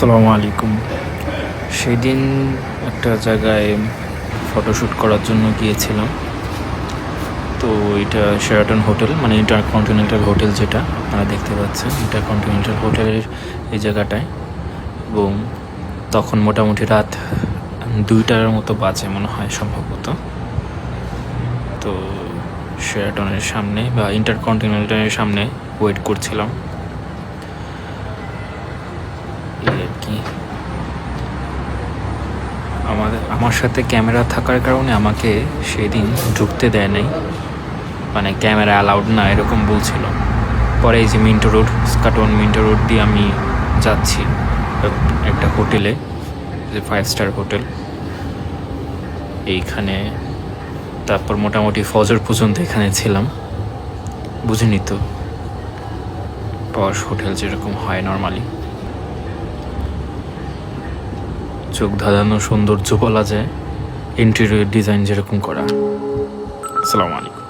আসসালামু আলাইকুম। সেদিন একটা জায়গায় ফটোশ্যুট করার জন্য গিয়েছিলাম। তো এটা শেরাটন হোটেল, মানে ইন্টারকন্টিনেন্টাল হোটেল, যেটা আপনারা দেখতে পাচ্ছেন ইন্টারকন্টিনেন্টাল হোটেলের এই জায়গাটায়। এবং তখন মোটামুটি রাত 2টার মতো বাজে মনে হয় সম্ভবত। তো শেরাটনের সামনে বা ইন্টারকন্টিনেন্টালের সামনে ওয়েট করছিলাম এই আর কি। আমার সাথে ক্যামেরা থাকার কারণে আমাকে সেদিন ঢুকতে দেয় নাই, মানে ক্যামেরা অ্যালাউড না এরকম বলছিল। পরে এই যে Minto road, Eskaton Minto road দিয়ে আমি যাচ্ছি একটা হোটেলে, যে 5 স্টার হোটেল এইখানে। তারপর মোটামুটি ফজর পর্যন্ত এখানে ছিলাম। বুঝিনি তো, পশ হোটেল যেরকম হয় নর্মালি, চোখ ধাঁধানো সৌন্দর্য বলা যায়, ইন্টেরিয়র ডিজাইন যেরকম করা। আসসালামু আলাইকুম।